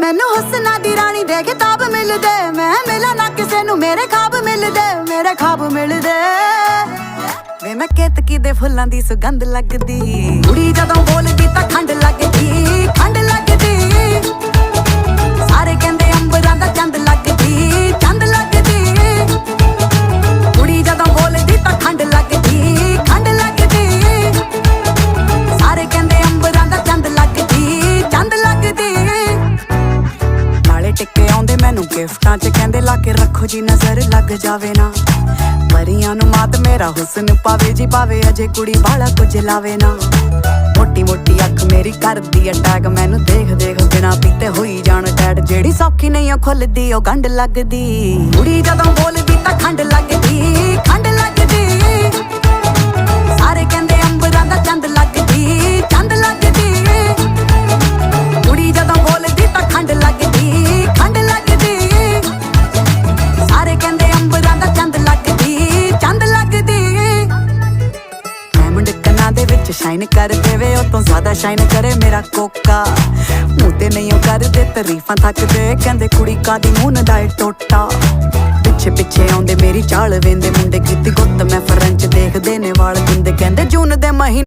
ਮੈਨੂੰ ਹੁਸਨਾ ਦੀ ਰਾਣੀ ਦੇ ਕਿਤਾਬ ਮਿਲਦੇ, ਮੈਂ ਮਿਲਾਂ ਨਾ ਕਿਸੇ ਨੂੰ ਮੇਰੇ ਖਾਬ ਮਿਲਦੇ, ਮੇਰੇ ਖਾਬ ਮਿਲਦੇ। ਵੇ ਮੈਂ ਕੇਤਕੀ ਦੇ ਫੁੱਲਾਂ ਦੀ ਸੁਗੰਧ ਲੱਗਦੀ, ਕੁੜੀ ਜਦੋਂ ਬੋਲਦੀ ਤਾਂ ਖੰਡ ਲੱਗਦੀ, ਖੰਡ ਲੱਗਦੀ। ਸਾਰੇ ਕਹਿੰਦੇ ਅੰਬਰਾਂ ਦਾ ਚੰਦ ਲੱਗਦੀ, ਚੰਦ ਲੱਗਦੀ। ਕੁੜੀ ਜਦੋਂ ਬੋਲਦੀ ਤਾਂ ਖੰਡ ਲੱਗਦੀ, ਖੰਡ ਲੱਗਦੀ। ਸਾਰੇ ਕਹਿੰਦੇ ਅੰਬਰਾਂ ਦਾ ਚੰਦ ਲੱਗਦੀ, ਚੰਦ ਲੱਗਦੀ। ਨਾਲੇ ਟਿੱਕੇ ਆਉਂਦੇ ਮੈਨੂੰ ਗਿਫਟਾਂ 'ਚ, ਕਹਿੰਦੇ ਲਾ ਕੇ ਰੱਖੋ ਜੀ ਨਜ਼ਰ ਲੱਗ ਜਾਵੇ ਨਾ। ਪਰੀਆਂ ਨੂੰ ਮਾਤ ਮੇਰਾ ਹੁਸਨ ਪਾਵੇ ਜੀ, ਪਾਵੇ ਅਜੇ ਕੁੜੀ ਵਾਲਾ ਕੁਝ ਲਾਵੇ ਨਾ। ਮੋਟੀ ਮੋਟੀ ਅੱਖ ਮੇਰੀ ਕਰਦੀ ਅਟੈਕ, ਮੈਨੂੰ ਦੇਖ ਦੇਖ ਬਿਨਾ ਪੀਤੇ ਹੋਈ ਜਾਣ ਟੈਟ। ਜਿਹੜੀ ਸੌਖੀ ਨਹੀਂ ਉਹ ਖੁੱਲਦੀ ਉਹ ਗੰਢ ਲੱਗਦੀ, ਕੁੜੀ ਜਦੋਂ ਬੋਲਦੀ ਤਾਂ ਖੰਡ ਲੱਗਦੀ, ਖੰਡ ਲੱਗਦੀ। ਸਾਰੇ ਕਹਿੰਦੇ ਅੰਬਰਾਂ ਦਾ ਚੰਦ ਲੱਗਦੀ, ਚੰਦ ਲੱਗਦੀ। ਕੁੜੀ ਜਦੋਂ ਬੋਲਦੀ ਤਾਂ ਖੰਡ ਲੱਗਦੀ, ਖੰਡ ਲੱਗਦੀ। ਸਾਰੇ ਕਹਿੰਦੇ ਅੰਬਰਾਂ ਦਾ ਚੰਦ ਲੱਗਦੀ, ਚੰਦ ਲੱਗਦੀ। ਡਾਇਮੰਡ ਕੰਨਾਂ ਦੇ ਵਿੱਚ ਸ਼ਾਈਨ ਕਰ ਦੇਵੇ, ਉਹ ਤੋਂ ਜ਼ਿਆਦਾ ਸ਼ਾਈਨ ਕਰੇ ਮੇਰਾ ਕੋਕਾ। ਮੂੰਹ ਤੇ ਨਹੀਂ ਉਹ ਕਰਦੇ ਤਾਰੀਫਾਂ ਥੱਕਦੇ, ਕਹਿੰਦੇ ਕੁੜੀ ਕਾਦੀ ਮੂੰਹ ਦਾ ਏ ਟੋਟਾ। ਪਿੱਛੇ ਪਿੱਛੇ ਆਉਂਦੇ ਮੇਰੀ ਚਾਲ ਵੇਂਦੇ ਮੁੰਡੇ, ਕੀਤੀ ਗੁੱਤ ਮੈਂ ਫਰੰਚ ਦੇਖਦੇ ਨੇ ਵਾਲ ਦਿੰਦੇ, ਕਹਿੰਦੇ ਜੂਨ ਦੇ ਮਹੀਨੇ